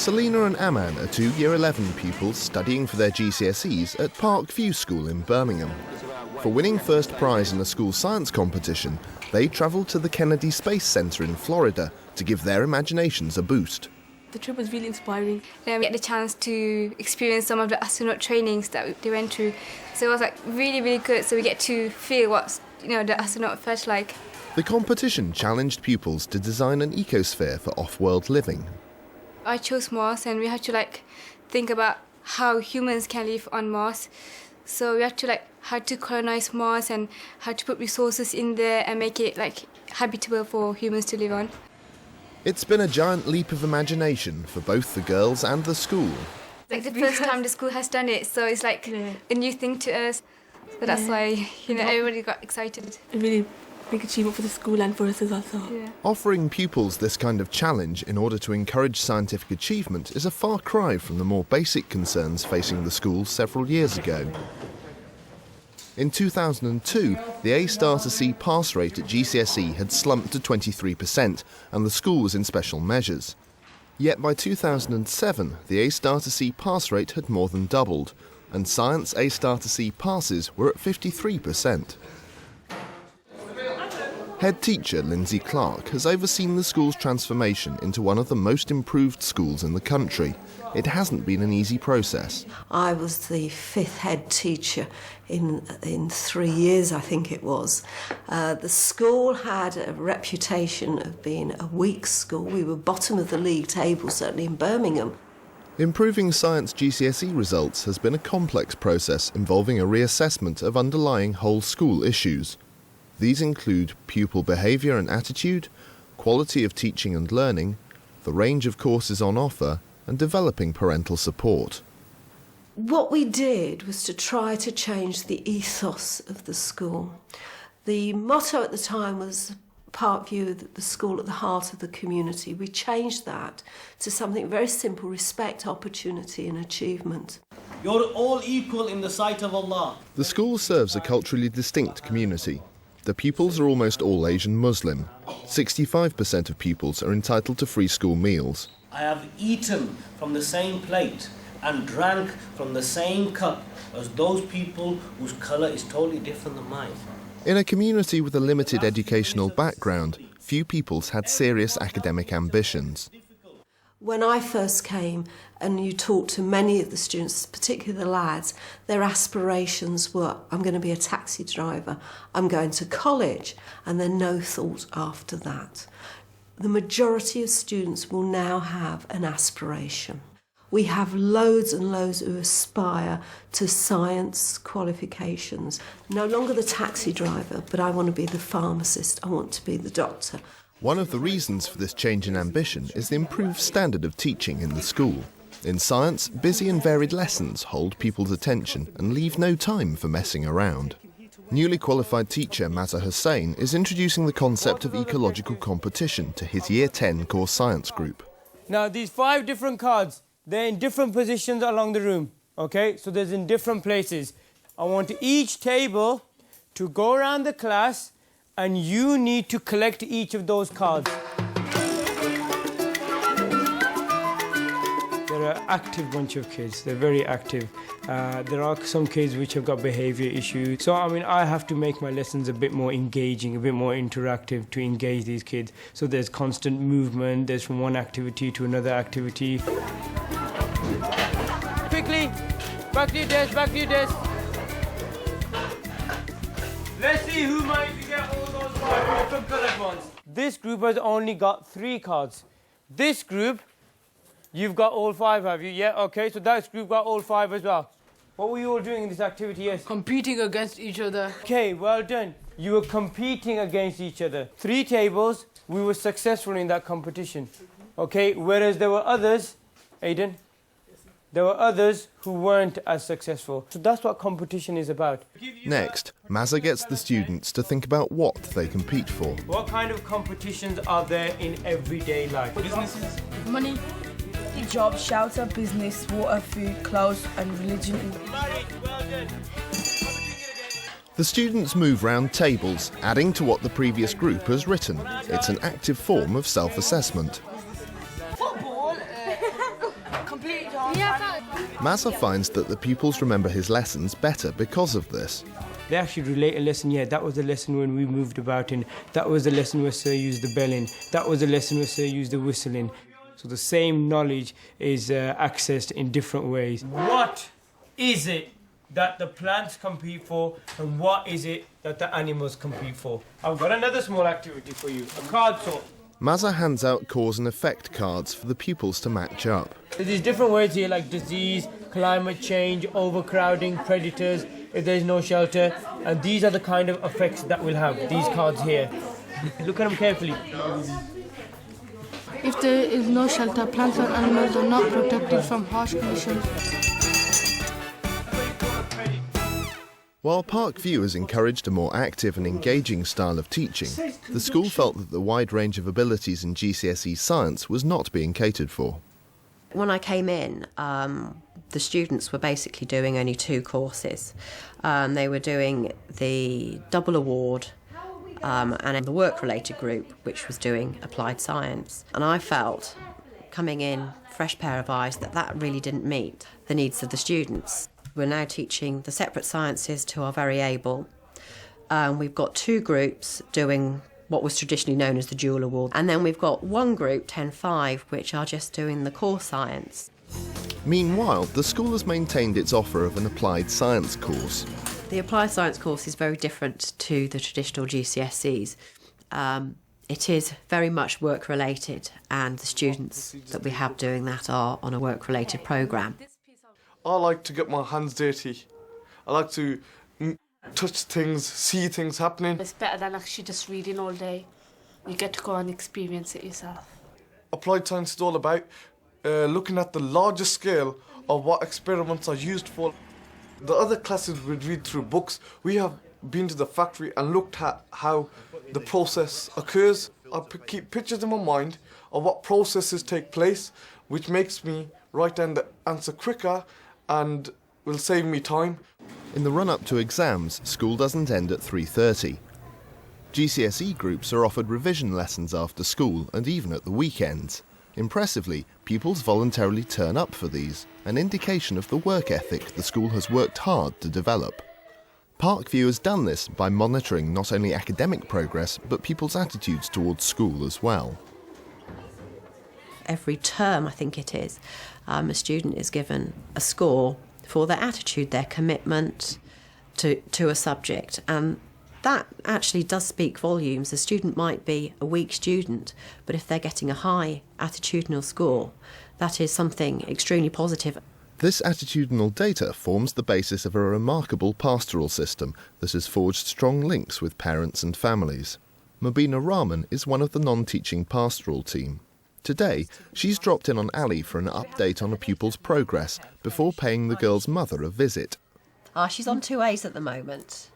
Selina and Aman are two Year 11 pupils studying for their GCSEs at Parkview School in Birmingham. For winning first prize in a school science competition, they travelled to the Kennedy Space Center in Florida to give their imaginations a boost. The trip was really inspiring. Then we get the chance to experience some of the astronaut trainings that they went through. So it was really, really good. So we get to feel what the astronaut felt like. The competition challenged pupils to design an ecosphere for off-world living. I chose Mars, and we had to think about how humans can live on Mars. So we had to how to colonize Mars and how to put resources in there and make it habitable for humans to live on. It's been a giant leap of imagination for both the girls and the school. The first time the school has done it, so it's a new thing to us. So that's why everybody got excited. A really big achievement for the school and for us as well. Yeah. Offering pupils this kind of challenge in order to encourage scientific achievement is a far cry from the more basic concerns facing the school several years ago. In 2002, the A* to C pass rate at GCSE had slumped to 23%, and the school was in special measures. Yet by 2007, the A* to C pass rate had more than doubled, and science A* to C passes were at 53%. Head teacher Lindsay Clark has overseen the school's transformation into one of the most improved schools in the country. It hasn't been an easy process. I was the 5th head teacher in 3 years, I think it was. The school had a reputation of being a weak school. We were bottom of the league table, certainly in Birmingham. Improving science GCSE results has been a complex process involving a reassessment of underlying whole school issues. These include pupil behaviour and attitude, quality of teaching and learning, the range of courses on offer, and developing parental support. What we did was to try to change the ethos of the school. The motto at the time was Parkview, the school at the heart of the community. We changed that to something very simple: respect, opportunity and achievement. You're all equal in the sight of Allah. The school serves a culturally distinct community. The pupils are almost all Asian Muslim. 65% of pupils are entitled to free school meals. I have eaten from the same plate and drank from the same cup as those people whose colour is totally different than mine. In a community with a limited educational background, few pupils had serious academic ambitions. When I first came and you talked to many of the students, particularly the lads, their aspirations were, I'm going to be a taxi driver, I'm going to college, and then no thought after that. The majority of students will now have an aspiration. We have loads and loads who aspire to science qualifications. No longer the taxi driver, but I want to be the pharmacist, I want to be the doctor. One of the reasons for this change in ambition is the improved standard of teaching in the school. In science, busy and varied lessons hold people's attention and leave no time for messing around. Newly qualified teacher Mazza Hussain is introducing the concept of ecological competition to his Year 10 core science group. Now these 5 different cards, they're in different positions along the room, okay? So there's in different places. I want each table to go around the class and you need to collect each of those cards. They're an active bunch of kids, they're very active. There are some kids which have got behaviour issues. So, I have to make my lessons a bit more engaging, a bit more interactive to engage these kids. So there's constant movement, there's from one activity to another activity. Quickly, back to your desk, back to your desk. Let's see who managed to get all those 5 different coloured ones. This group has only got 3 cards. This group, you've got all 5, have you? Yeah, okay, so that group got all 5 as well. What were you all doing in this activity, yes? Competing against each other. Okay, well done. You were competing against each other. 3 tables, we were successful in that competition. Okay, whereas there were others, Aidan, there were others who weren't as successful. So that's what competition is about. Next, Mazza gets the students to think about what they compete for. What kind of competitions are there in everyday life? Businesses. Money. Job, shelter, business, water, food, clothes and religion. Married, well done. The students move round tables, adding to what the previous group has written. It's an active form of self-assessment. Football. Mazza finds that the pupils remember his lessons better because of this. They actually relate a lesson, yeah, that was the lesson when we moved about in, that was the lesson where Sir used the bell in, that was the lesson where Sir used the whistle in. So the same knowledge is accessed in different ways. What is it that the plants compete for and what is it that the animals compete for? I've got another small activity for you, a card sort. Mazza hands out cause and effect cards for the pupils to match up. There's these different words here like disease, climate change, overcrowding, predators, if there's no shelter, and these are the kind of effects that we'll have, these cards here. Look at them carefully. If there is no shelter, plants and animals are not protected from harsh conditions. While Parkview has encouraged a more active and engaging style of teaching, the school felt that the wide range of abilities in GCSE science was not being catered for. When I came in, the students were basically doing only 2 courses. They were doing the double award and the work-related group, which was doing applied science. And I felt, coming in, fresh pair of eyes, that really didn't meet the needs of the students. We're now teaching the separate sciences who are very able. We've got 2 groups doing what was traditionally known as the dual award. And then we've got 1 group, 10-5, which are just doing the core science. Meanwhile, the school has maintained its offer of an applied science course. The applied science course is very different to the traditional GCSEs. It is very much work-related, and the students that we have doing that are on a work-related programme. I like to get my hands dirty. I like to touch things, see things happening. It's better than actually just reading all day. You get to go and experience it yourself. Applied science is all about looking at the larger scale of what experiments are used for. The other classes would read through books. We have been to the factory and looked at how the process occurs. I keep pictures in my mind of what processes take place, which makes me write down the answer quicker and will save me time. In the run-up to exams, school doesn't end at 3:30. GCSE groups are offered revision lessons after school and even at the weekends. Impressively, pupils voluntarily turn up for these, an indication of the work ethic the school has worked hard to develop. Parkview has done this by monitoring not only academic progress, but people's attitudes towards school as well. Every term, I think it is, a student is given a score for their attitude, their commitment to a subject, and that actually does speak volumes. A student might be a weak student, but if they're getting a high attitudinal score, that is something extremely positive. This attitudinal data forms the basis of a remarkable pastoral system that has forged strong links with parents and families. Mubina Rahman is one of the non-teaching pastoral team. Today, she's dropped in on Ali for an update on a pupil's progress before paying the girl's mother a visit. She's on 2 A's at the moment,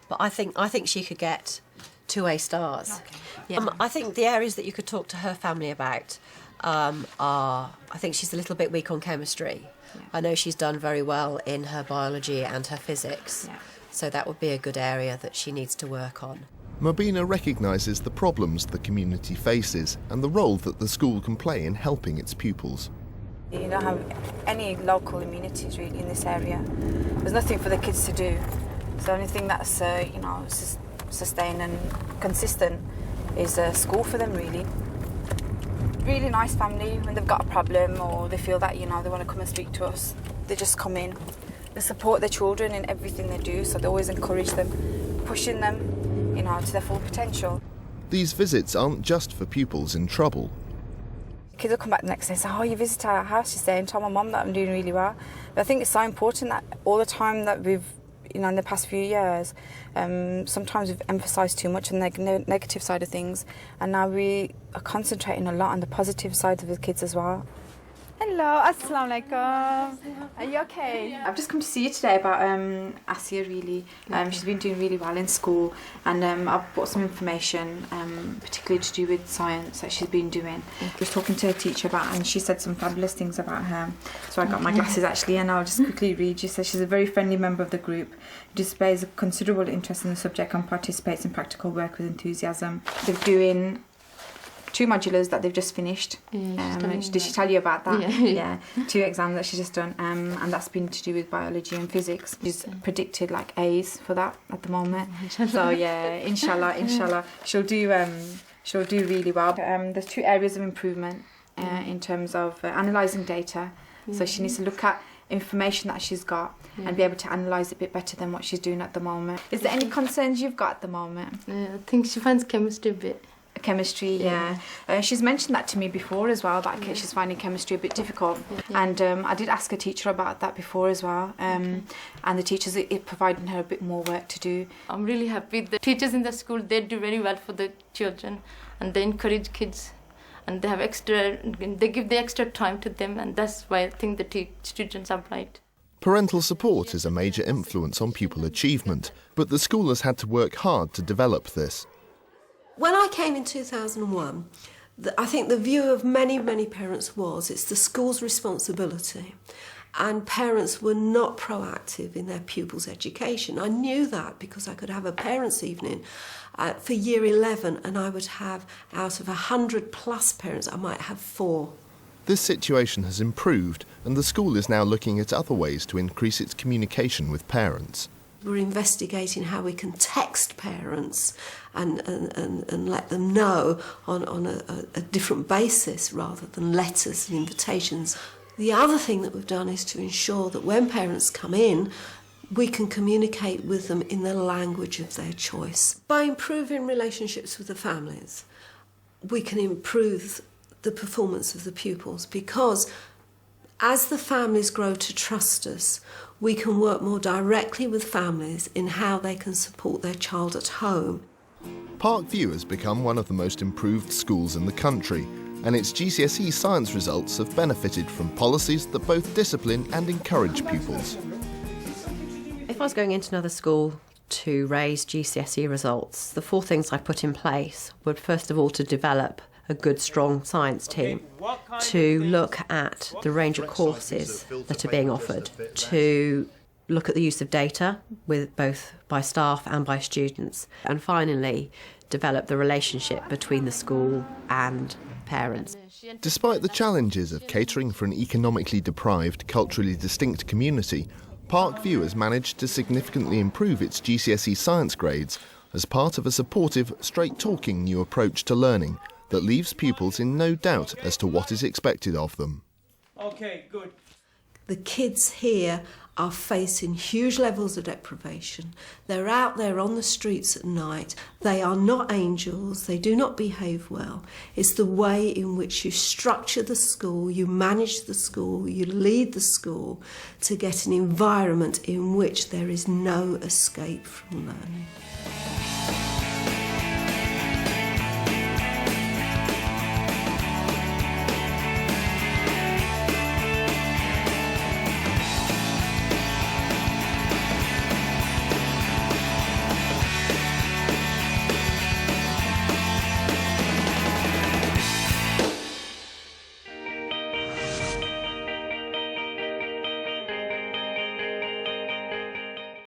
but I think she could get 2 A stars. Okay. Yeah. I think the areas that you could talk to her family about are, I think she's a little bit weak on chemistry. Yeah. I know she's done very well in her biology and her physics, so that would be a good area that she needs to work on. Mubina recognises the problems the community faces and the role that the school can play in helping its pupils. You don't have any local amenities really in this area. There's nothing for the kids to do. So the only thing that's sustained and consistent is a school for them really. Really nice family. When they've got a problem or they feel that they want to come and speak to us, they just come in. They support their children in everything they do, so they always encourage them, pushing them to their full potential. These visits aren't just for pupils in trouble. Kids will come back the next day and say, you visited our house yesterday and told my mum that I'm doing really well. But I think it's so important that all the time that we've, in the past few years, sometimes we've emphasised too much on the negative side of things, and now we are concentrating a lot on the positive side of the kids as well. Hello, assalamu alaikum. Are you okay? I've just come to see you today about Asya really. She's been doing really well in school, and I've brought some information, particularly to do with science that she's been doing. I was talking to her teacher about, and she said some fabulous things about her. So I got my glasses actually, and I'll just quickly read. She says she's a very friendly member of the group, displays a considerable interest in the subject and participates in practical work with enthusiasm. They're doing 2 modulars that they've just finished. Did she tell you about that? Yeah. 2 exams that she's just done, and that's been to do with biology and physics. She's predicted like A's for that at the moment. So yeah, inshallah, she'll do really well. There's 2 areas of improvement in terms of analysing data. So she needs to look at information that she's got and be able to analyse it a bit better than what she's doing at the moment. Is there any concerns you've got at the moment? I think she finds chemistry a bit. Chemistry, yeah. She's mentioned that to me before as well, that she's finding chemistry a bit difficult. And I did ask a teacher about that before as well. And the teachers are providing her a bit more work to do. I'm really happy. The teachers in the school, they do very well for the children and they encourage kids. And they give the extra time to them, and that's why I think the students are bright. Parental support is a major influence on pupil achievement, but the school has had to work hard to develop this. When I came in 2001, I think the view of many parents was it's the school's responsibility, and parents were not proactive in their pupils' education. I knew that because I could have a parents' evening for year 11, and I would have, out of 100 plus parents, I might have 4. This situation has improved, and the school is now looking at other ways to increase its communication with parents. We're investigating how we can text parents and let them know on a different basis rather than letters and invitations. The other thing that we've done is to ensure that when parents come in, we can communicate with them in the language of their choice. By improving relationships with the families, we can improve the performance of the pupils, because as the families grow to trust us, we can work more directly with families in how they can support their child at home. Parkview has become one of the most improved schools in the country, and its GCSE science results have benefited from policies that both discipline and encourage pupils. If I was going into another school to raise GCSE results, the 4 things I put in place would first of all to develop a good, strong science team, to look at the range of courses that are being offered, to look at the use of data with both by staff and by students, and finally develop the relationship between the school and parents. Despite the challenges of catering for an economically deprived, culturally distinct community, Parkview has managed to significantly improve its GCSE science grades as part of a supportive, straight-talking new approach to learning that leaves pupils in no doubt as to what is expected of them. Okay, good. The kids here are facing huge levels of deprivation. They're out there on the streets at night. They are not angels. They do not behave well. It's the way in which you structure the school, you manage the school, you lead the school to get an environment in which there is no escape from learning.